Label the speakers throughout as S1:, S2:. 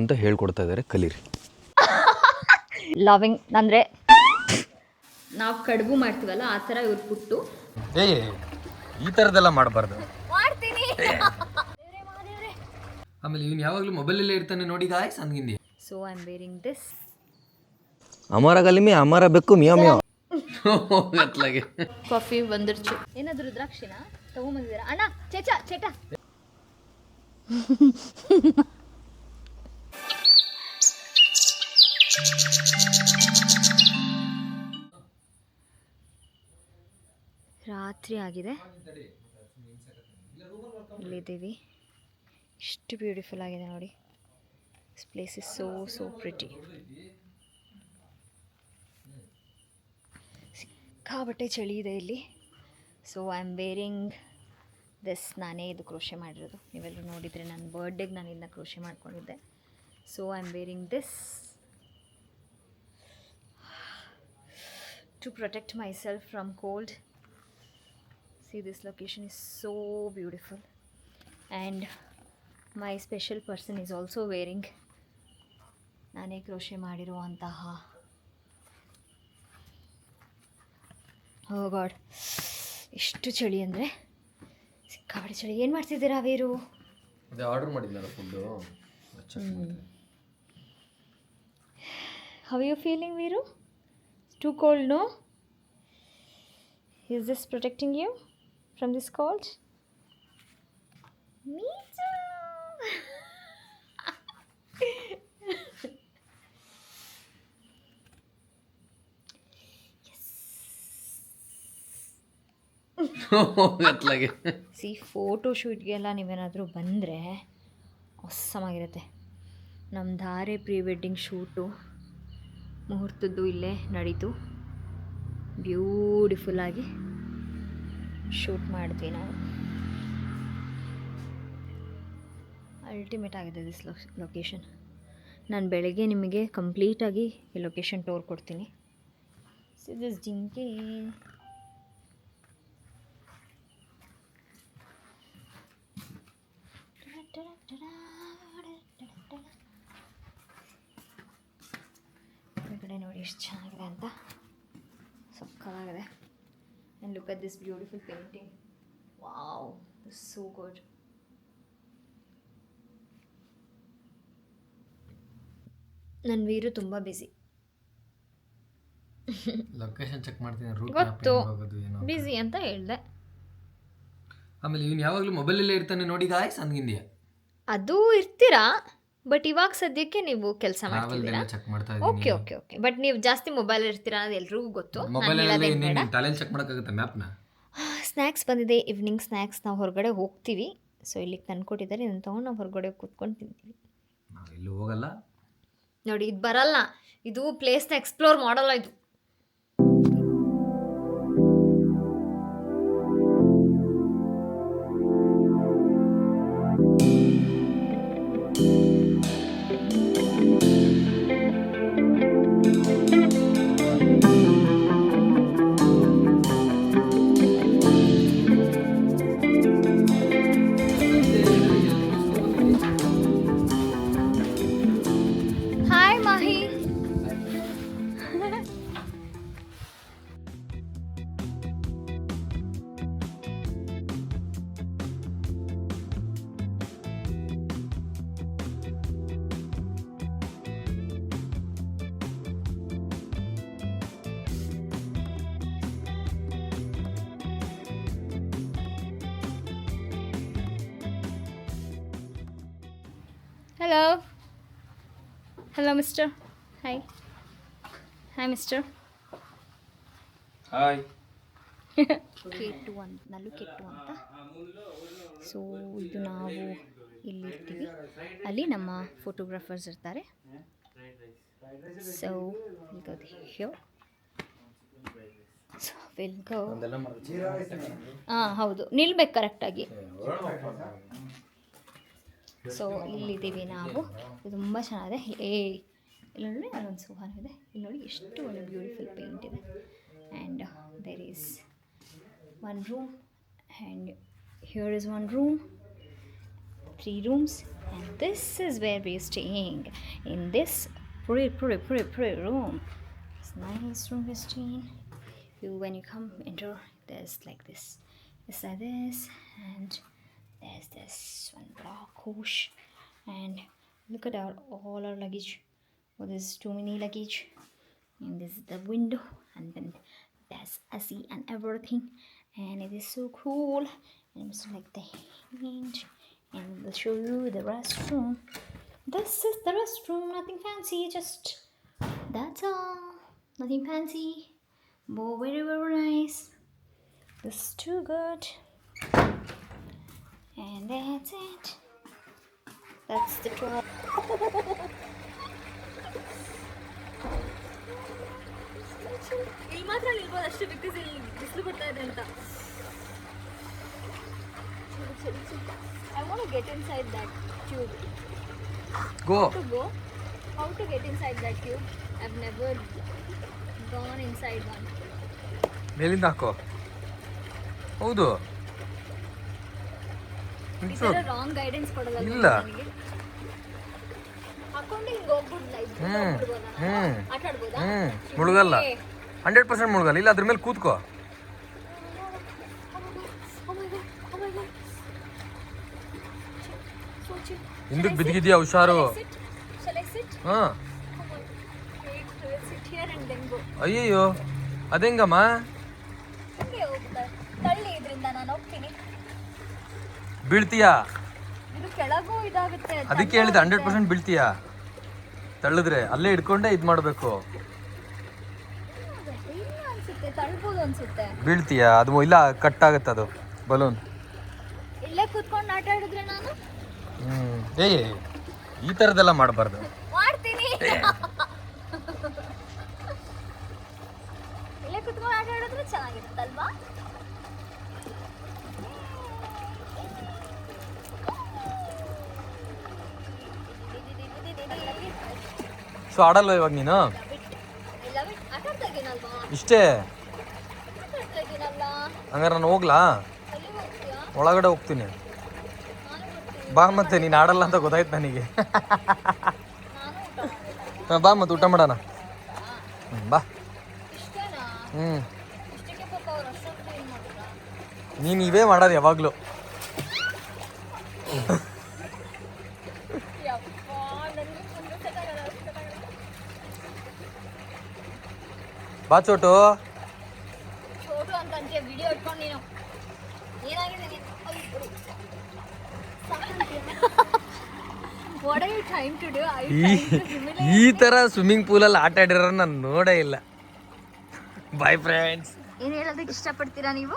S1: ಅಂತ ಹೇಳ್ಕೊಡ್ತಾ ಇದ್ದಾರೆ, ಕಲೀರಿ.
S2: ಲವಿಂಗ್ ಅಂದರೆ ನಾವು ಕಡುಬು ಮಾಡ್ತೀವಲ್ಲ ಆ ಥರ ಇವ್ರು ಪುಟ್ಟು.
S1: ಈ ಥರದ್ದೆಲ್ಲ ಮಾಡಬಾರ್ದು.
S2: ಮಾಡ್ತೀನಿ.
S1: ಆಮೇಲೆ ಇವನು ಯಾವಾಗಲೂ ಮೊಬೈಲಲ್ಲೇ ಇರ್ತಾನೆ ನೋಡಿ ಗಾಯ್ಸ್ ಹಂಗಿಂದಿ.
S2: So I am wearing this.
S1: ಅಮರ ಗಲಿಮಿ ಅಮರ ಬೆಕ್ಕು ಮಿಯಾವ್ ಮಿಯಾವ್. ಅತ್ಲಾಗೆ
S2: ಕಾಫಿ ಬಂದಿರ್ಚು. ಏನಾದರೂ ರುದ್ರಾಕ್ಷಿನ ತಗೊಂಬಂದಿದ್ದೀರಾ ಅಣ್ಣ? ಚೇಚಾ ಚೇಟಾ. ರಾತ್ರಿ ಆಗಿದೆ, ಇಲ್ಲಿದ್ದೀವಿ. ಎಷ್ಟು ಬ್ಯೂಟಿಫುಲ್ ಆಗಿದೆ ನೋಡಿ. This place is so pretty. ಸಿಕ್ಕಾಬಟ್ಟೆ ಚಳಿ ಇದೆ ಇಲ್ಲಿ. So I am wearing this. ನಾನೇ ಇದು ಕ್ರೋಶೆ ಮಾಡಿರೋದು. ನೀವೆಲ್ಲರೂ ನೋಡಿದರೆ ನನ್ನ ಬರ್ಡೇಗೆ ನಾನು ಇದನ್ನ ಕ್ರೋಶೆ ಮಾಡ್ಕೊಂಡಿದ್ದೆ. So I am wearing this to protect myself from cold. See, this location is so beautiful and my special person is also wearing ನಾನೇ ಕ್ರೋಶೆ ಮಾಡಿರುವಂತಹ, ಓ ಗಾಡ್ ಎಷ್ಟು ಚಳಿ ಅಂದರೆ ಸಿಕ್ಕಾಬಟ್ಟೆ ಚಳಿ. ಏನು ಮಾಡ್ತಿದ್ದೀರಾ ವೀರು?
S1: ಅದೇ ಆರ್ಡರ್ ಮಾಡಿದ್ನಲ್ಲ food.
S2: How you feeling Veeru? Too cold no? Is this protecting you from this cold? Me too. Yes.
S1: ಅತ್ಲಾಗೆ
S2: ಸಿ ಫೋಟೋ ಶೂಟ್ಗೆಲ್ಲ ನೀವೇನಾದರೂ ಬಂದರೆ ಅವಸಮಾಗಿರುತ್ತೆ. ನಮ್ಮ ಧಾರೆ ಪ್ರೀ ವೆಡ್ಡಿಂಗ್ ಶೂಟು ಮುಹೂರ್ತದ್ದು ಇಲ್ಲೇ ನಡೀತು. ಬ್ಯೂಟಿಫುಲ್ಲಾಗಿ ಶೂಟ್ ಮಾಡಿದ್ವಿ ನಾವು. ಅಲ್ಟಿಮೇಟ್ ಆಗಿದೆ ದಿಸ್ ಲೊಕೇಶನ್. ನಾನು ಬೆಳಗ್ಗೆ ನಿಮಗೆ ಕಂಪ್ಲೀಟಾಗಿ ಈ ಲೊಕೇಶನ್ ಟೂರ್ ಕೊಡ್ತೀನಿ. ಸಿ ದಿಸ್ ಜಿಂಕೆ. ಈ ಕಡೆ ನೋಡಿ ಎಷ್ಟು ಚೆನ್ನಾಗಿದೆ ಅಂತ. ಸಕ್ಕತ್ತಾಗಿದೆ. And look at this beautiful painting. Wow, this is so good. ನನ್ನ ವೀರು ತುಂಬ ಬಿಸಿ.
S1: ಲೊಕೇಶನ್ ಚೆಕ್ ಮಾಡ್ತೀನಿ, ರೂಟ್
S2: ಗೊತ್ತು
S1: ಹೋಗೋದು ಏನೋ
S2: ಬಿಸಿ ಅಂತ ಹೇಳ್ದೆ.
S1: ಆಮೇಲೆ ಇವನು ಯಾವಾಗಲೂ ಮೊಬೈಲಲ್ಲೇ ಇರ್ತಾನೆ ನೋಡಿ ಗಾಯ್ಸ್ ಹಂಗಿಂದಿಯ.
S2: ಅದು ಇರ್ತೀರಾ, ಬಟ್ ಇವಾಗ ಸದ್ಯಕ್ಕೆ ನೀವು ಕೆಲಸ ಮಾಡ್ತಿದ್ದೀರಾ.
S1: ಚೆಕ್ ಮಾಡ್ತಾ
S2: ಓಕೆ ಓಕೆ ಓಕೆ. ಬಟ್ ನೀವು ಜಾಸ್ತಿ ಮೊಬೈಲ್ ಇರ್ತೀರಾ ಅನ್ನೋದು ಎಲ್ರಿಗೂ ಗೊತ್ತು.
S1: ಮೊಬೈಲಲ್ಲಿ ತಲೆಯಲ್ಲಿ ಚೆಕ್ ಮಾಡೋಕ್ಕಾಗುತ್ತೆ ಮ್ಯಾಪ್ನ.
S2: ಸ್ನ್ಯಾಕ್ಸ್ ಬಂದಿದೆ, ಈವ್ನಿಂಗ್ ಸ್ನ್ಯಾಕ್ಸ್. ನಾವು ಹೊರಗಡೆ ಹೋಗ್ತೀವಿ. ಸೊ ಇಲ್ಲಿಗೆ ತಂದುಕೊಟ್ಟಿದ್ದಾರೆ, ಇದನ್ನು ತೊಗೊಂಡು ನಾವು ಹೊರಗಡೆ ಕೂತ್ಕೊಂಡು ತಿಂತೀವಿ.
S1: ನಾವು ಎಲ್ಲೂ ಹೋಗಲ್ಲ
S2: ನೋಡಿ. ಇದು ಬರಲ್ಲ, ಇದು ಪ್ಲೇಸ್ನ ಎಕ್ಸ್ಪ್ಲೋರ್ ಮಾಡಲ್ಲ ಇದು. Hi Mahi. Hello. Hello, mister. Hi. Hi, mister.
S1: Hi.
S2: ಕೆಟ್ಟು ಅಂತ, ನಲ್ಲು ಕೆಟ್ಟು ಅಂತ. ಸೊ ಇದು ನಾವು ಇಲ್ಲಿರ್ತೀವಿ, ಅಲ್ಲಿ ನಮ್ಮ ಫೋಟೋಗ್ರಾಫರ್ಸ್ ಇರ್ತಾರೆ. So will go here. So will go. ಹಾಂ ಹೌದು, ನಿಲ್ಬೇಕು ಕರೆಕ್ಟಾಗಿ. ಸೊ ಇಲ್ಲಿದ್ದೀವಿ ನಾವು. ಇದು ತುಂಬ ಚೆನ್ನಾಗಿದೆ. ಇಲ್ಲಿ ನೋಡಿ ಅಲ್ಲೊಂದು ಸೋಫಾನು ಇದೆ. ಇಲ್ಲಿ ನೋಡಿ ಎಷ್ಟು ಒಳ್ಳೆ ಬ್ಯೂಟಿಫುಲ್ ಪೇಂಟ್ ಇದೆ. And there is one room and here is one room 3 rooms, and this is where we're staying, in this pretty room. It's nice room we're staying. When you come enter, there's like this. It's like this, and there's this one block hoosh, and look at all our luggage. Oh, there's too many luggage, and this is the window, and then there's AC and everything, and it is so cool. And it's like the hinge, and we'll show you the restroom. This is the restroom, nothing fancy, just that's all, nothing fancy, but very nice. This is too good, and that's it. That's the tour. ಇಲ್ಲಿ ಮಾತ್ರ ನಿಲ್ಬೋದು ಅಷ್ಟೇ, because ಇಲ್ಲಿ ಬಿಸಿಲು ಬರ್ತಾ ಇದೆ ಅಂತ. I want to get inside that tube.
S1: Go.
S2: How to get inside that tube? I've never gone inside one.
S1: ಮೇಲಿಂದ ಹಾಕೋ. ಹೌದು.
S2: ಇದರ ರಾಂಗ್ ಗೈಡೆನ್ಸ್ ಕೊಡೋದಲ್ಲ
S1: ಇಲ್ಲ.
S2: ನನಗೆ. ಹಾಕೊಂಡು ಹಿಂಗೆ ಹೋಗ್ಬಿಡ್ಲ ಆಟ ಆಡ್ಬೋದಾ?
S1: ಮುಳುಗಲ್ಲ, 100% ಮುಳುಗಲ್ಲ. ಇಲ್ಲ, ಅದ್ರ ಮೇಲೆ ಕೂತ್ಕೋ. ಹಿಂದಕ್ಕೆ ಬಿದ್ದಿದ್ಯಾ, ಹುಷಾರು. ಹಾಂ. ಅಯ್ಯಯ್ಯೋ, ಅದೆಂಗಮ್ಮ?
S2: ತಳ್ಳಿ ಇದರಿಂದ ನಾನು ಹೋಗ್ತೀನಿ.
S1: ಬೀಳ್ತೀಯಾ?
S2: ಇದು ಕೆಳಗೂ ಇದಾಗುತ್ತೆ.
S1: ಅದಕ್ಕೆ ಹೇಳಿದೆ 100% ಬೀಳ್ತೀಯಾ. ತಳ್ಳಿದ್ರೆ ಅಲ್ಲೇ ಇಟ್ಕೊಂಡೆ ಇದು ಮಾಡಬೇಕು.
S2: ತಳ್ಬೋದು ಅನ್ಸುತ್ತೆ.
S1: ಬೀಳ್ತೀಯಾ? ಅದು ಇಲ್ಲ, ಕಟ್ ಆಗುತ್ತೆ ಅದು ಬಲೂನ್.
S2: ಇಲ್ಲೇ ಕೂತ್ಕೊಂಡು ಆಟ ಆಡಿದ್ರೆ ನಾನು
S1: ಈ ಥರದ್ದೆಲ್ಲ ಮಾಡಬಾರ್ದು.
S2: ಮಾಡ್ತೀನಿ. ಇಲ್ಲೇ ಕೂತ್ಕೊಂಡು ಆಟ ಆಡಿದ್ರೆ ಚೆನ್ನಾಗಿರುತ್ತಲ್ವಾ?
S1: ಸೊ ಆಡಲ್ವ ಇವಾಗ ನೀನು? ಇಷ್ಟೇ? ಹಂಗಾರೆ ನಾನು ಹೋಗ್ಲಾ? ಒಳಗಡೆ ಹೋಗ್ತೀನಿ. ಬಾ, ಮತ್ತೆ ನೀನು ಆಡಲ್ಲ ಅಂತ ಗೊತ್ತಾಯ್ತು ನನಗೆ. ಬಾ, ಮತ್ತೆ ಊಟ ಮಾಡೋಣ. ಬಾ. ನೀನು ಇವೇ ಮಾಡೋದು ಯಾವಾಗಲೂ. ಬಾ ಚೋಟು.
S2: ಚೋಟು ಅಂತ ಅಂತೀಯ, ವಿಡಿಯೋ ಇಟ್ಕೊಂಡು ನೀನು. ಏನಾಗಿದೆ ನೀನು? What are you trying to do?
S1: ಈ ಥರ ಸ್ವಿಮ್ಮಿಂಗ್ ಪೂಲಲ್ಲಿ ಆಟ ಆಡಿರೋ ನಾನು ನೋಡೇ ಇಲ್ಲ. Boyfriends.
S2: ಏನು ಹೇಳೋದಕ್ಕೆ ಇಷ್ಟಪಡ್ತೀರಾ ನೀವು?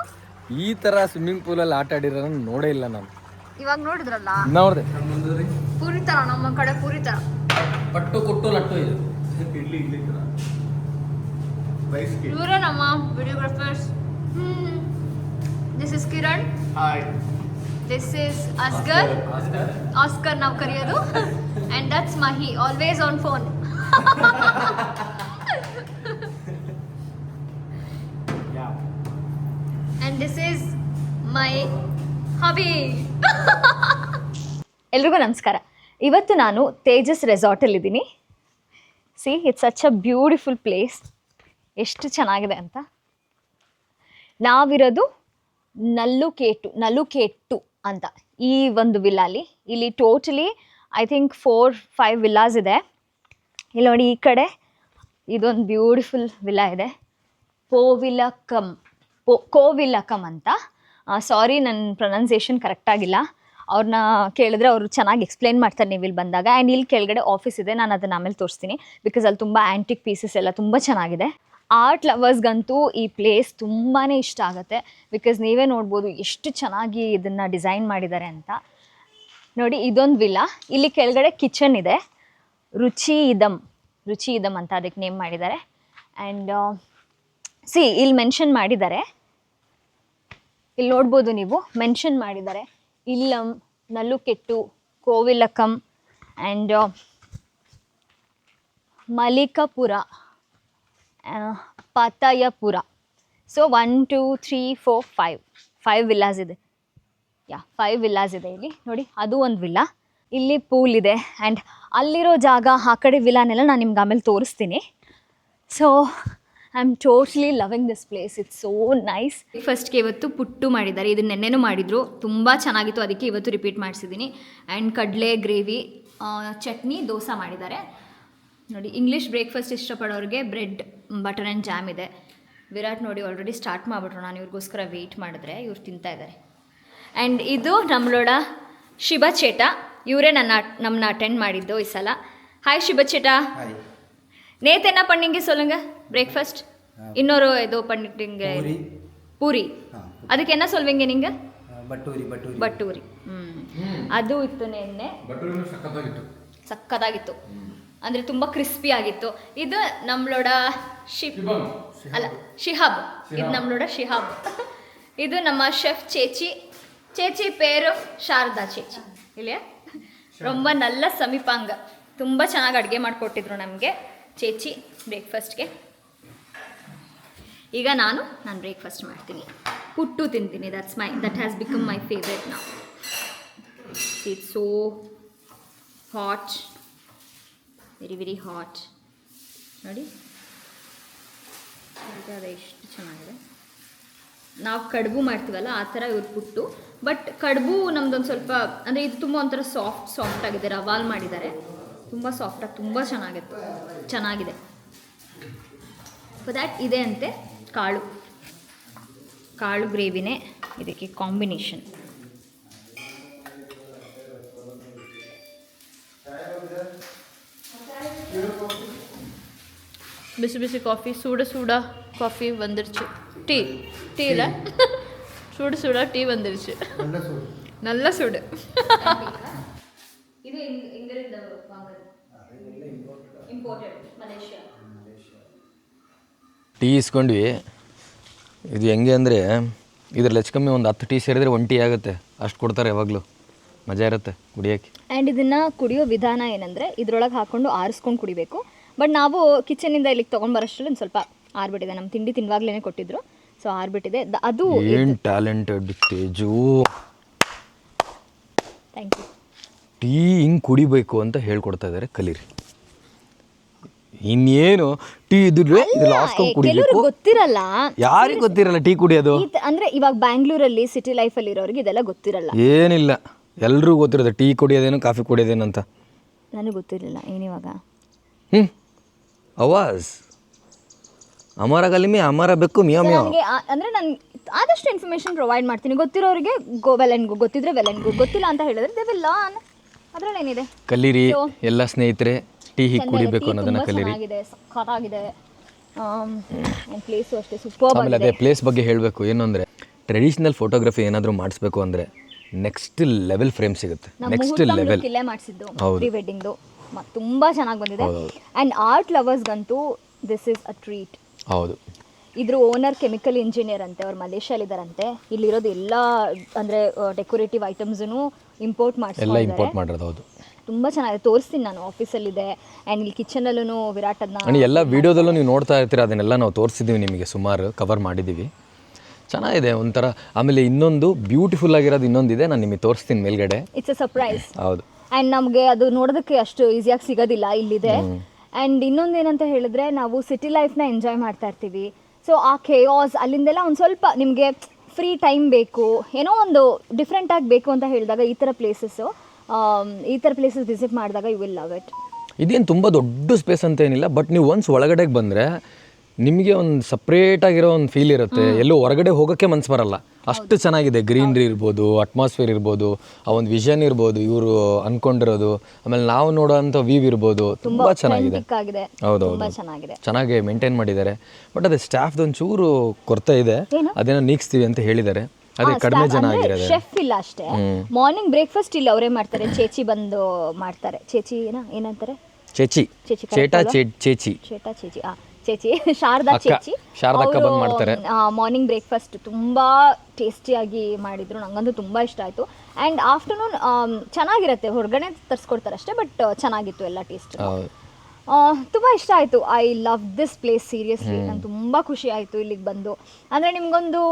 S1: ಈ ಥರ ಸ್ವಿಮ್ಮಿಂಗ್ ಪೂಲಲ್ಲಿ ಆಟ ಆಡಿರೋ ನೋಡೇ ಇಲ್ಲ ನಾನು.
S2: ಇವಾಗ ನೋಡಿದ್ರಲ್ಲ,
S1: ನೋಡಿದೆ.
S2: ಪೂರಿ ಥರ, ನಮ್ಮ ಕಡೆ ಪೂರಿ ಥರ.
S1: ಪಟ್ಟು ಕೊಟ್ಟು ಲಟ್ಟು ಇದು.
S2: ಇವರೇ ನಮ್ಮ videographers. This is Kiran.
S3: Hi.
S2: This is Asgar. Oscar ನಾವು ಕರೆಯೋದು. And that's Mahi, always on phone. And this is my hubby. ಎಲ್ರಿಗೂ ನಮಸ್ಕಾರ. ಇವತ್ತು ನಾನು ತೇಜಸ್ ರೆಸಾರ್ಟಲ್ಲಿದ್ದೀನಿ. See, it's such a beautiful place. ಎಷ್ಟು ಚೆನ್ನಾಗಿದೆ ಅಂತ. ನಾವಿರೋದು ನಲ್ಲುಕೇಟು ಅಂತ ಈ ಒಂದು ವಿಲ್ಲಾಲಿ. ಇಲ್ಲಿ ಟೋಟಲಿ ಐ ಥಿಂಕ್ 4-5 ವಿಲ್ಲಾಸ್ ಇದೆ. ಇಲ್ಲಿ ನೋಡಿ, ಈ ಕಡೆ ಇದೊಂದು ಬ್ಯೂಟಿಫುಲ್ ವಿಲ್ಲಾ ಇದೆ, ಕೋವಿಲಕಮ್ ಅಂತ. ಸಾರಿ, ನನ್ನ ಪ್ರೊನೌನ್ಸಿಯೇಷನ್ ಕರೆಕ್ಟಾಗಿಲ್ಲ. ಅವ್ರನ್ನ ಕೇಳಿದ್ರೆ ಅವರು ಚೆನ್ನಾಗಿ ಎಕ್ಸ್ಪ್ಲೈನ್ ಮಾಡ್ತಾರೆ ನೀವು ಇಲ್ಲಿ ಬಂದಾಗ. ಆ್ಯಂಡ್ ಇಲ್ಲಿ ಕೆಳಗಡೆ ಆಫೀಸ್ ಇದೆ, ನಾನು ಅದನ್ನು ಆಮೇಲೆ ತೋರಿಸ್ತೀನಿ. ಬಿಕಾಸ್ ಅಲ್ಲಿ ತುಂಬ ಆ್ಯಂಟಿಕ್ ಪೀಸಸ್ ಎಲ್ಲ ತುಂಬ ಚೆನ್ನಾಗಿದೆ. ಆರ್ಟ್ ಲವರ್ಸ್ಗಂತೂ ಈ ಪ್ಲೇಸ್ ತುಂಬಾ ಇಷ್ಟ ಆಗುತ್ತೆ. ಬಿಕಾಸ್ ನೀವೇ ನೋಡ್ಬೋದು ಎಷ್ಟು ಚೆನ್ನಾಗಿ ಇದನ್ನು ಡಿಸೈನ್ ಮಾಡಿದ್ದಾರೆ ಅಂತ. ನೋಡಿ, ಇದೊಂದು ವಿಲ್ಲಾ. ಇಲ್ಲಿ ಕೆಳಗಡೆ ಕಿಚನ್ ಇದೆ, ರುಚಿ ಇದಮ್ ಅಂತ ಅದಕ್ಕೆ ನೇಮ್ ಮಾಡಿದ್ದಾರೆ. ಆ್ಯಂಡ್ ಸಿ, ಇಲ್ಲಿ ಮೆನ್ಷನ್ ಮಾಡಿದ್ದಾರೆ, ಇಲ್ಲಿ ನೋಡ್ಬೋದು ನೀವು, ಮೆನ್ಷನ್ ಮಾಡಿದ್ದಾರೆ ಇಲ್ಲಂ, ನಲ್ಲುಕೆಟ್ಟು, ಕೋವಿಲಕಮ್ ಆ್ಯಂಡ್ ಮಲಿಕಪುರ, ಪತಯಪುರ. ಸೊ 1 2 3 4 5 ವಿಲ್ಲಾಸ್ ಇದೆ. 5 ವಿಲ್ಲಾಸ್ ಇದೆ ಇಲ್ಲಿ ನೋಡಿ. ಅದು ಒಂದು ವಿಲ್ಲಾ, ಇಲ್ಲಿ ಪೂಲ್ ಇದೆ ಆ್ಯಂಡ್ ಅಲ್ಲಿರೋ ಜಾಗ ಆ ಕಡೆ ವಿಲಾನೆಲ್ಲ ನಾನು ನಿಮ್ಗೆ ಆಮೇಲೆ ತೋರಿಸ್ತೀನಿ. So I am totally loving this place, it's so nice. ಫಸ್ಟ್ಗೆ ಇವತ್ತು ಪುಟ್ಟು ಮಾಡಿದ್ದಾರೆ, ಇದು ನೆನ್ನೆನೂ ಮಾಡಿದರು, ತುಂಬ ಚೆನ್ನಾಗಿತ್ತು, ಅದಕ್ಕೆ ಇವತ್ತು ರಿಪೀಟ್ ಮಾಡಿಸಿದ್ದೀನಿ. ಆ್ಯಂಡ್ ಕಡಲೆ ಗ್ರೇವಿ, ಚಟ್ನಿ, ದೋಸೆ ಮಾಡಿದ್ದಾರೆ ನೋಡಿ. ಇಂಗ್ಲೀಷ್ ಬ್ರೇಕ್ಫಾಸ್ಟ್ ಇಷ್ಟಪಡೋರಿಗೆ ಬ್ರೆಡ್, ಬಟರ್ ಆ್ಯಂಡ್ ಜಾಮ್ ಇದೆ. ವಿರಾಟ್ ನೋಡಿ ಆಲ್ರೆಡಿ ಸ್ಟಾರ್ಟ್ ಮಾಡಿಬಿಟ್ರು, ನಾನು ಇವ್ರಿಗೋಸ್ಕರ ವೆಯ್ಟ್ ಮಾಡಿದ್ರೆ ಇವ್ರು ತಿಂತಾ ಇದ್ದಾರೆ. ಆ್ಯಂಡ್ ಇದು ನಮ್ಮಳೋಡ ಶಿಬ ಚೇಟ, ಇವರೇ ನಮ್ಮನ್ನ ಅಟೆಂಡ್ ಮಾಡಿದ್ದು ಈ ಸಲ. ಹಾಯ್ ಶಿಬ ಚೇಟ. நேற்று என்ன பண்ணீங்க சொல்லுங்க பிரேக்ஃபாஸ்ட்? இன்னொரு ஏதோ பண்ணிட்டீங்க பூரி, ಅದಕ್ಕೆ என்ன சொல்வீங்க நீங்க? ಬಟ್ಟೂರಿ. ಅದು ಇತ್ತು ನೆನ್ನೆ, ಸಕ್ಕತ್ತಾಗಿತ್ತು ಅಂದರೆ ತುಂಬ ಕ್ರಿಸ್ಪಿ ಆಗಿತ್ತು. ಇದು ನಮ್ಮಳೋಡ ಶಿಹಾಬ್, ಇದು ನಮ್ಮಳೋಡ ಶಿಹಾಬ್. ಇದು ನಮ್ಮ ಶೆಫ್ ಚೇಚಿ ಪೇರು ಶಾರದಾ ಚೇಚಿ ಇಲ್ಲೇ ರೊಂಬ ನಲ್ಲ ಸಮೀಪಾಂಗ, ತುಂಬ ಚೆನ್ನಾಗಿ ಅಡುಗೆ ಮಾಡಿಕೊಟ್ಟಿದ್ರು ನಮಗೆ ಚೇಚಿ ಬ್ರೇಕ್ಫಾಸ್ಟ್ಗೆ. ಈಗ ನಾನು ಬ್ರೇಕ್ಫಾಸ್ಟ್ ಮಾಡ್ತೀನಿ, ಪುಟ್ಟು ತಿಂತೀನಿ. That has become my favourite ನಾವು. It's so hot, very very hot ನೋಡಿ. ಅದು ಎಷ್ಟು ಚೆನ್ನಾಗಿದೆ. ನಾವು ಕಡುಬು ಮಾಡ್ತೀವಲ್ಲ ಆ ಥರ ಇವ್ರು ಪುಟ್ಟು, ಬಟ್ ಕಡುಬು ನಮ್ದೊಂದು ಸ್ವಲ್ಪ ಅಂದರೆ ಇದು ತುಂಬ ಒಂಥರ ಸಾಫ್ಟ್ ಆಗಿದೆ, ರವಾಲ್ ಮಾಡಿದ್ದಾರೆ, ತುಂಬ ಸಾಫ್ಟಾಗಿ ತುಂಬ ಚೆನ್ನಾಗಿದೆ. ದ್ಯಾಟ್ ಇದೆ ಅಂತೆ ಕಾಳು ಗ್ರೇವಿನೇ ಇದಕ್ಕೆ ಕಾಂಬಿನೇಷನ್. ಬಿಸಿ ಬಿಸಿ ಕಾಫಿ, ಸೂಡ ಕಾಫಿ ಬಂದಿರುಚು. ಟೀ ಇಲ್ಲ ಸೂಡ ಟೀ ಬಂದಿರುಚು, ನಲ್ಲ ಸೂಡು. ಇದು ಇಂಗ್ಲೆಂಡ್ ಇಂಪೋರ್ಟೆಡ್, ಮಲೇಷಿಯಾ.
S1: ಟೀ ಇಸ್ಕೊಂಡ್ವಿ. ಇದು ಹೆಂಗೆ ಅಂದರೆ ಇದ್ರಲ್ಲಿ ಹೆಚ್ಚು ಕಮ್ಮಿ ಒಂದು 10 ಟೀ ಸೇರಿದ್ರೆ 1 ಟೀ ಆಗುತ್ತೆ, ಅಷ್ಟು ಕೊಡ್ತಾರೆ ಯಾವಾಗಲೂ. ಮಜಾ ಇರುತ್ತೆ ಕುಡಿಯೋಕ್ಕೆ. ಆ್ಯಂಡ್ ಇದನ್ನು ಕುಡಿಯೋ ವಿಧಾನ ಏನಂದರೆ ಇದ್ರೊಳಗೆ ಹಾಕ್ಕೊಂಡು ಆರಿಸ್ಕೊಂಡು ಕುಡಿಬೇಕು. ಬಟ್ ನಾವು ಕಿಚನಿಂದ ಇಲ್ಲಿಗೆ ತೊಗೊಂಡು ಬರೋಷ್ಟರಲ್ಲಿ ಒಂದು ಸ್ವಲ್ಪ ಆರ್ಬಿಟ್ಟಿದೆ, ನಮ್ಮ ತಿಂಡಿ ತಿನ್ನುವಾಗಲೇ ಕೊಟ್ಟಿದ್ರು, ಸೊ ಆರ್ಬಿಟ್ಟಿದೆ. ಅದು ಏನು talented Teju.
S2: Thank you.
S1: Tea ಹಿಂಗೆ ಕುಡಿಬೇಕು ಅಂತ ಹೇಳ್ಕೊಡ್ತಾ ಇದ್ದಾರೆ, ಕಲೀರಿ. ಇನ್ನೇನು ಟೀ ಇದ್ರೆ ಇದ್ರಲ್ಲಿ ಹಾಸ್ಕೊಂಡು ಕುಡಿಬೇಕು.
S2: ಗೊತ್ತಿರಲ್ಲ,
S1: ಯಾರಿಗೆ ಗೊತ್ತಿರಲ್ಲ ಟೀ ಕುಡಿಯೋದು
S2: ಅಂದರೆ ಇವಾಗ ಬ್ಯಾಂಗ್ಳೂರಲ್ಲಿ ಸಿಟಿ ಲೈಫಲ್ಲಿ ಇರೋರಿಗೆ ಇದೆಲ್ಲ ಗೊತ್ತಿರಲ್ಲ.
S1: ಏನಿಲ್ಲ, ಎಲ್ರಿಗೂ ಗೊತ್ತಿರುತ್ತೆ ಟೀ ಕುಡಿಯೋದೇನು ಕಾಫಿ ಕುಡಿಯೋದೇನು ಅಂತ.
S2: ನನಗೆ ಗೊತ್ತಿರಲಿಲ್ಲ ಏನಿವಾಗ.
S1: ಆವಾಜ್ ಅಮರ ಗಲಿಮಿ ಅಮರ ಬೆಕ್ಕು ಮಿಯೋ ಮಿಯೋ.
S2: ಅಂದರೆ ನಾನು ಆದಷ್ಟು ಇನ್ಫಾರ್ಮೇಷನ್ ಪ್ರೊವೈಡ್ ಮಾಡ್ತೀನಿ, ಗೊತ್ತಿರೋರಿಗೆ ವೆಲೆನ್ಗೂ, ಗೊತ್ತಿದ್ರೆ ವೆಲೆನ್ಗೂ, ಗೊತ್ತಿಲ್ಲ ಅಂತ ಹೇಳಿದ್ರೆ ದೇ ವಿಲ್ ಲರ್ನ್. ಅದರಲ್ಲಿ ಏನಿದೆ,
S1: ಕಲೀರಿ ಎಲ್ಲ ಸ್ನೇಹಿತರೆ, ಟೀ ಹೀಗೆ ಕುಡಿಬೇಕು ಅನ್ನೋದನ್ನ ಕಲೀರಿ.
S2: ಸಖತ್ತಾಗಿದೆ ಪ್ಲೇಸು ಅಷ್ಟೇ ಸೂಪರ್.
S1: ಆಮೇಲೆ ಅದೇ ಪ್ಲೇಸ್ ಬಗ್ಗೆ ಹೇಳಬೇಕು ಏನು ಅಂದರೆ, ಟ್ರೆಡಿಷನಲ್ ಫೋಟೋಗ್ರಫಿ ಏನಾದರೂ ಮಾಡಿಸ್ಬೇಕು ಅಂದರೆ ನೆಕ್ಸ್ಟ್ ಲೆವೆಲ್ ಫ್ರೇಮ್ ಸಿಗುತ್ತೆ. ನೆಕ್ಸ್ಟ್ ಲೆವೆಲ್
S2: ಇಲ್ಲೇ ಮಾಡಿಸಿದ್ದು ಪ್ರೀ ವೆಡ್ಡಿಂಗ್ದು, ತುಂಬ ಚೆನ್ನಾಗಿ ಬಂದಿದೆ. ಆ್ಯಂಡ್ ಆರ್ಟ್ ಲವರ್ಸ್ಗಂತೂ ದಿಸ್ ಇಸ್ ಅ ಟ್ರೀಟ್.
S1: ಹೌದು.
S2: ಇದ್ರ ಓನರ್ ಕೆಮಿಕಲ್ ಇಂಜಿನಿಯರ್ ಅಂತೆ, ಅವ್ರು ಮಲೇಷ್ಯಾಲಿದ್ದಾರಂತೆ. ಇಲ್ಲಿರೋದು ಎಲ್ಲ ಅಂದರೆ ಡೆಕೋರೇಟಿವ್ ಐಟಮ್ಸೂ ಇಂಪೋರ್ಟ್
S1: ಮಾಡಿರೋದು. ಹೌದು,
S2: ತುಂಬ ಚೆನ್ನಾಗಿದೆ, ತೋರಿಸ್ತೀನಿ ನಾನು. ಆಫೀಸಲ್ಲಿದೆ ಆ್ಯಂಡ್ ಇಲ್ಲಿ ಕಿಚನಲ್ಲೂ ವಿರಾಟ್ ಅದನ್ನ
S1: ಎಲ್ಲ ವೀಡಿಯೋದಲ್ಲೂ ನೀವು ನೋಡ್ತಾ ಇರ್ತೀರ, ಅದನ್ನೆಲ್ಲ ನಾವು ತೋರಿಸಿದ್ದೀವಿ ನಿಮಗೆ, ಸುಮಾರು ಕವರ್ ಮಾಡಿದ್ದೀವಿ. ಚೆನ್ನಾಗಿದೆ ಒಂಥರ. ಆಮೇಲೆ ಇನ್ನೊಂದು ಬ್ಯೂಟಿಫುಲ್ ಆಗಿರೋದು ಇನ್ನೊಂದಿದೆ, ನಾನು ನಿಮಗೆ ತೋರಿಸ್ತೀನಿ ಮೇಲ್ಗಡೆ.
S2: It's a surprise.
S1: ಹೌದು.
S2: ಆ್ಯಂಡ್ ನಮಗೆ ಅದು ನೋಡೋದಕ್ಕೆ ಅಷ್ಟು ಈಸಿಯಾಗಿ ಸಿಗೋದಿಲ್ಲ, ಇಲ್ಲಿದೆ. ಆ್ಯಂಡ್ ಇನ್ನೊಂದು ಏನಂತ ಹೇಳಿದ್ರೆ, ನಾವು ಸಿಟಿ ಲೈಫ್ನ ಎಂಜಾಯ್ ಮಾಡ್ತಾ ಇರ್ತೀವಿ. ಸೊ ಆ ಕೇಯಾಸ್ ಅಲ್ಲಿಂದೆಲ್ಲ ಒಂದು ಸ್ವಲ್ಪ ನಿಮಗೆ ಫ್ರೀ ಟೈಮ್ ಬೇಕು, ಏನೋ ಒಂದು ಡಿಫ್ರೆಂಟಾಗಿ ಬೇಕು ಅಂತ ಹೇಳಿದಾಗ ಈ ಥರ ಪ್ಲೇಸಸ್ ವಿಸಿಟ್ ಮಾಡಿದಾಗ ಯು ವಿಲ್ ಲವ್ ಇಟ್.
S1: ಇದೇನು ತುಂಬ ದೊಡ್ಡ ಸ್ಪೇಸ್ ಅಂತ ಏನಿಲ್ಲ, ಬಟ್ ನೀವು ಒನ್ಸ್ ಒಳಗಡೆಗೆ ಬಂದರೆ ನಿಮಗೆ ಒಂದು ಸಪ್ರೇಟಾಗಿರೋ ಒಂದು ಫೀಲ್ ಇರುತ್ತೆ. ಎಲ್ಲೋ ಹೊರಗಡೆ ಹೋಗೋಕ್ಕೆ ಮನ್ಸು ಬರಲ್ಲ, ಅಷ್ಟು ಚೆನ್ನಾಗಿದೆ. ಗ್ರೀನ್ರಿ ಇರ್ಬೋದು, ಅಟ್ಮಾಸ್ಫಿಯರ್ ಇರ್ಬೋದು, ಆ ಒಂದು ವಿಷನ್ ಇರ್ಬೋದು, ಇವರು ಅಂದ್ಕೊಂಡಿರೋದು, ಆಮೇಲೆ ನಾವು ನೋಡೋವಂಥ ವ್ಯೂ ಇರ್ಬೋದು, ತುಂಬ ಚೆನ್ನಾಗಿದೆ. ಹೌದೌದು, ಚೆನ್ನಾಗಿ ಮೇಂಟೈನ್ ಮಾಡಿದ್ದಾರೆ. ಬಟ್ ಅದೇ ಸ್ಟಾಫ್ದು ಒಂಚೂರು ಕೊರತೆ ಇದೆ, ಅದೇನೋ ನೀಗಿಸ್ತೀವಿ ಅಂತ ಹೇಳಿದ್ದಾರೆ. ಅದೇ ಕಡಿಮೆ ಜನ ಆಗಿರೋದು.
S2: ಶೆಫ್ ಇಲ್ಲ ಅಷ್ಟೇ. ಮಾರ್ನಿಂಗ್ ಬ್ರೇಕ್ಫಾಸ್ಟ್ ಇಲ್ಲ ಅವರೇ ಮಾಡ್ತಾರೆ, ಚೇಚಿ ಬಂದು ಮಾಡ್ತಾರೆ. ಚೇಚಿ ಏನಂತಾರೆ?
S1: ಚೇಚಿ, ಚೇಟಾ ಚೇಚಿ,
S2: ಚೇಚಿ ಶಾರದಾ ಚೇಚಿ
S1: ಬಂದು ಮಾಡ್ತಾರೆ.
S2: ಮಾರ್ನಿಂಗ್ ಬ್ರೇಕ್ಫಾಸ್ಟ್ ತುಂಬ ಟೇಸ್ಟಿಯಾಗಿ ಮಾಡಿದ್ರು, ನಂಗಂತೂ ತುಂಬ ಇಷ್ಟ ಆಯಿತು. ಆ್ಯಂಡ್ ಆಫ್ಟರ್ನೂನ್ ಚೆನ್ನಾಗಿರುತ್ತೆ, ಹೊರಗಡೆ ತರಿಸ್ಕೊಡ್ತಾರೆ ಅಷ್ಟೇ, ಬಟ್ ಚೆನ್ನಾಗಿತ್ತು ಎಲ್ಲ ಟೇಸ್ಟ್. ತುಂಬ ಇಷ್ಟ ಆಯಿತು. I love this place seriously. ನಂಗೆ ತುಂಬ ಖುಷಿ ಆಯಿತು ಇಲ್ಲಿಗೆ ಬಂದು. ಅಂದರೆ ನಿಮಗೊಂದು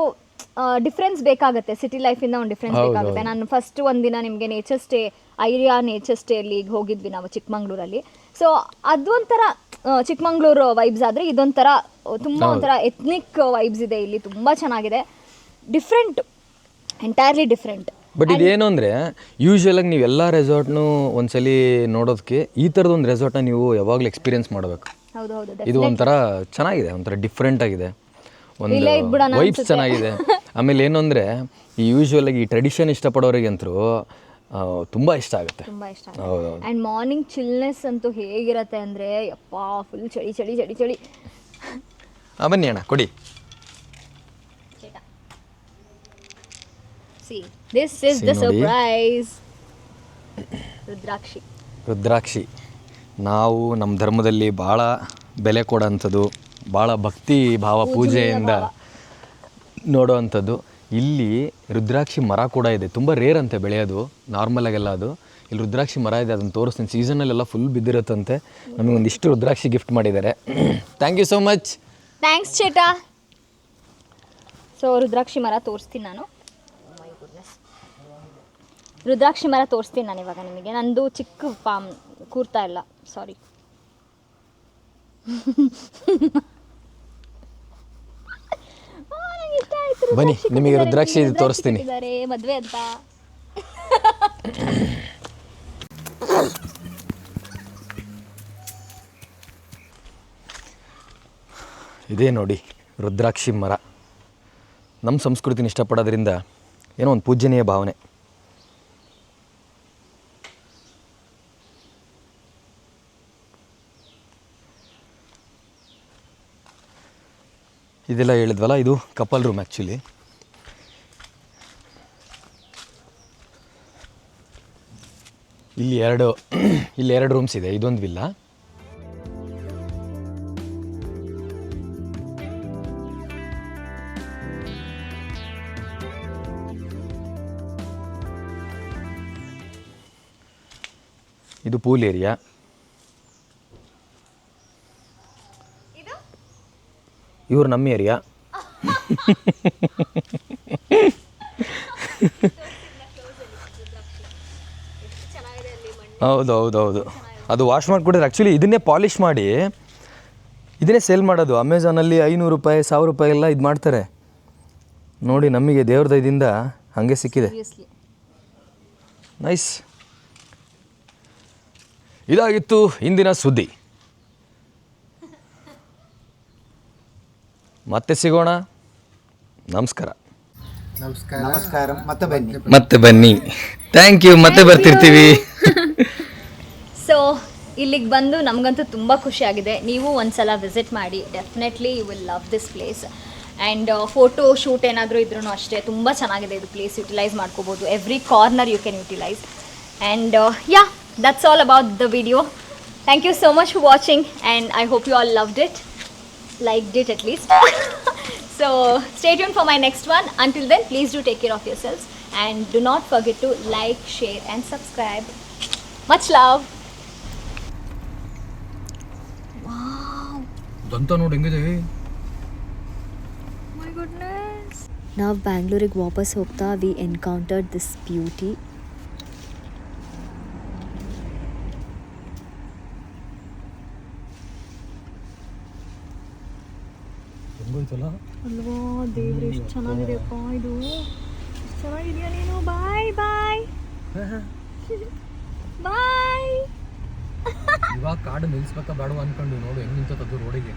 S2: ಡಿಫ್ರೆನ್ಸ್ ಬೇಕಾಗುತ್ತೆ, ಸಿಟಿ ಲೈಫಿಂದ ಒಂದು ಡಿಫ್ರೆನ್ಸ್ ಬೇಕಾಗುತ್ತೆ. ನಾನು ಫಸ್ಟ್ ಒಂದಿನ ನಿಮಗೆ ನೇಚರ್ ಸ್ಟೇ, ಐರಿಯಾ ನೇಚರ್ ಸ್ಟೇಲಿ ಹೋಗಿದ್ವಿ ನಾವು ಚಿಕ್ಕಮಂಗ್ಳೂರಲ್ಲಿ. ಸೊ ಅದೊಂಥರ ಚಿಕ್ಕಮಂಗ್ಳೂರು ವೈಬ್ಸ್ ಆದರೆ ಇದೊಂಥರ ತುಂಬ ಒಂಥರ ಎಥ್ನಿಕ್ ವೈಬ್ಸ್ ಇದೆ ಇಲ್ಲಿ, ತುಂಬ ಚೆನ್ನಾಗಿದೆ, ಡಿಫ್ರೆಂಟ್, ಎಂಟೈರ್ಲಿ ಡಿಫ್ರೆಂಟ್.
S1: ಬಟ್ ಇದೇನು ಅಂದರೆ ಯೂಶ್ವಲಾಗಿ ನೀವು ಎಲ್ಲ ರೆಸಾರ್ಟ್ನು ಒಂದ್ಸಲಿ ನೋಡೋದಕ್ಕೆ ಈ ಥರದೊಂದು ರೆಸಾರ್ಟ್ನ ನೀವು ಯಾವಾಗಲೂ ಎಕ್ಸ್ಪೀರಿಯನ್ಸ್ ಮಾಡಬೇಕು.
S2: ಹೌದು ಹೌದು,
S1: ಇದು ಒಂಥರ ಚೆನ್ನಾಗಿದೆ, ಒಂಥರ ಡಿಫ್ರೆಂಟ್ ಆಗಿದೆ, ಒಂದು ವೈಬ್ಸ್ ಚೆನ್ನಾಗಿದೆ. ಆಮೇಲೆ ಏನು ಅಂದರೆ ಈ ಯೂಶ್ವಲಾಗಿ ಈ ಟ್ರೆಡಿಷನ್ ಇಷ್ಟಪಡೋರಿಗಂತೂ ತುಂಬ ಇಷ್ಟ ಆಗುತ್ತೆ.
S2: ತುಂಬ ಇಷ್ಟ ಆಗುತ್ತೆ. ಆ್ಯಂಡ್ ಮಾರ್ನಿಂಗ್ ಚಿಲ್ನೆಸ್ ಅಂತೂ ಹೇಗಿರುತ್ತೆ ಅಂದರೆ ಯಪ್ಪ, ಫುಲ್ ಚಳಿ ಚಳಿ ಚಳಿ ಚಳಿ.
S1: ಬನ್ನಿ ಅಣ್ಣ ಕೊಡಿ.
S2: See, this is the surprise. ರುದ್ರಾಕ್ಷಿ. ರುದ್ರಾಕ್ಷಿ
S1: ನಾವು ನಮ್ಮ ಧರ್ಮದಲ್ಲಿ ಭಾಳ ಬೆಲೆ ಕೊಡೋಂಥದ್ದು, ಭಾಳ ಭಕ್ತಿ ಭಾವ ಪೂಜೆಯಿಂದ ನೋಡೋವಂಥದ್ದು. ಇಲ್ಲಿ ರುದ್ರಾಕ್ಷಿ ಮರ ಕೂಡ ಇದೆ, ತುಂಬ ರೇರ್ ಅಂತೆ ಬೆಳೆಯೋದು, ನಾರ್ಮಲಾಗೆಲ್ಲ ಅದು. ಇಲ್ಲಿ ರುದ್ರಾಕ್ಷಿ ಮರ ಇದೆ, ಅದನ್ನು ತೋರಿಸ್ತೀನಿ. ಸೀಸನಲ್ಲೆಲ್ಲ ಫುಲ್ ಬಿದ್ದಿರುತ್ತಂತೆ. ನಮಗೊಂದಿಷ್ಟು ರುದ್ರಾಕ್ಷಿ ಗಿಫ್ಟ್ ಮಾಡಿದ್ದಾರೆ. Thank you so much.
S2: Thanks ಚೇಟಾ. ಸೊ ರುದ್ರಾಕ್ಷಿ ಮರ ತೋರಿಸ್ತೀನಿ ನಾನು. ರುದ್ರಾಕ್ಷಿ ಮರ ತೋರಿಸ್ತೀನಿ ನಾನು ಇವಾಗ ನಿಮಗೆ. ನಂದು ಚಿಕ್ಕ ಪಾಮ್ ಕೂರ್ತಾ ಇಲ್ಲ, ಸಾರಿ.
S1: ಬನ್ನಿ ನಿಮಗೆ ರುದ್ರಾಕ್ಷಿ ತೋರಿಸ್ತೀನಿ.
S2: ಮದುವೆ ಅಂತ
S1: ಇದೇ ನೋಡಿ ರುದ್ರಾಕ್ಷಿ ಮರ. ನಮ್ಮ ಸಂಸ್ಕೃತಿನ ಇಷ್ಟಪಡೋದ್ರಿಂದ ಏನೋ ಒಂದು ಪೂಜ್ಯನೀಯ ಭಾವನೆ. ಇದೆಲ್ಲ ಹೇಳಿದ್ವಲ್ಲ, ಇದು ಕಪಲ್ ರೂಮ್ ಆ್ಯಕ್ಚುಲಿ. ಇಲ್ಲಿ ಎರಡು ರೂಮ್ಸ್ ಇದೆ, ಇದೊಂದು ವಿಲ್ಲ. ಇದು ಪೂಲ್ ಏರಿಯಾ. ಇವ್ರು ನಮ್ಮ ಏರಿಯಾ. ಹೌದು ಹೌದು ಹೌದು, ಅದು ವಾಶ್ ಮಾಡಿಕೊಡಿದ್ರೆ ಆ್ಯಕ್ಚುಲಿ ಇದನ್ನೇ ಪಾಲಿಷ್ ಮಾಡಿ ಇದನ್ನೇ ಸೇಲ್ ಮಾಡೋದು. ಅಮೆಝಾನಲ್ಲಿ 500 ರೂಪಾಯಿ 1000 ರೂಪಾಯಿ ಎಲ್ಲ ಇದು ಮಾಡ್ತಾರೆ ನೋಡಿ. ನಮಗೆ ದೇವ್ರ ದಯದಿಂದ ಹಾಗೆ ಸಿಕ್ಕಿದೆ. ನೈಸ್. ಇದಾಗಿತ್ತು ಇಂದಿನ ಸುದ್ದಿ. ಮತ್ತೆ ಸಿಗೋಣ. ನಮಸ್ಕಾರ.
S3: ನಮಸ್ಕಾರ.
S1: ಮತ್ತೆ ಬನ್ನಿ. Thank you. ಮತ್ತೆ ಬರ್ತಿರ್ತೀವಿ.
S2: ಸೊ ಇಲ್ಲಿಗೆ ಬಂದು ನಮಗಂತೂ ತುಂಬ ಖುಷಿಯಾಗಿದೆ. ನೀವು ಒಂದ್ಸಲ ವಿಸಿಟ್ ಮಾಡಿ, definitely you will love this place. And photo shoot ಏನಾದರೂ ಇದ್ರೂ ಅಷ್ಟೇ ತುಂಬ ಚೆನ್ನಾಗಿದೆ ಇದು ಪ್ಲೇಸ್. ಯುಟಿಲೈಸ್ ಮಾಡ್ಕೋಬೋದು, every corner you can utilise. And yeah, that's all about the video. Thank you so much for watching, and I hope you all loved it, liked it at least. So stay tuned for my next one. Until then, please do take care of yourselves, and do not forget to like, share and subscribe. Much love. Wow,
S1: ದಂತ ನೋಡಿ ಹೆಂಗಿದೆ.
S2: my goodness. Now Bangalore ವಾಪಸ್ ಹೋಗ್ತಾ we encountered this beauty. ಅಲ್ವಾ ದೇವ್ರೆ, ಎಷ್ಟು ಚೆನ್ನಾಗಿದೆಯಪ್ಪ ಇದು. ಎಷ್ಟು ಚೆನ್ನಾಗಿದೆಯಾ ನೀನು. ಬಾಯ್ ಬಾಯ್ ಬಾಯ್.
S1: ಇವಾಗ ಕಾಡು ನಿಲ್ಸ್ಬೇಕಾ ಬೇಡ ಅನ್ಕೊಂಡು ನೋಡು ಹೆಂಗ್ ನಿಂತದ್ದು ರೋಡಿಗೆ.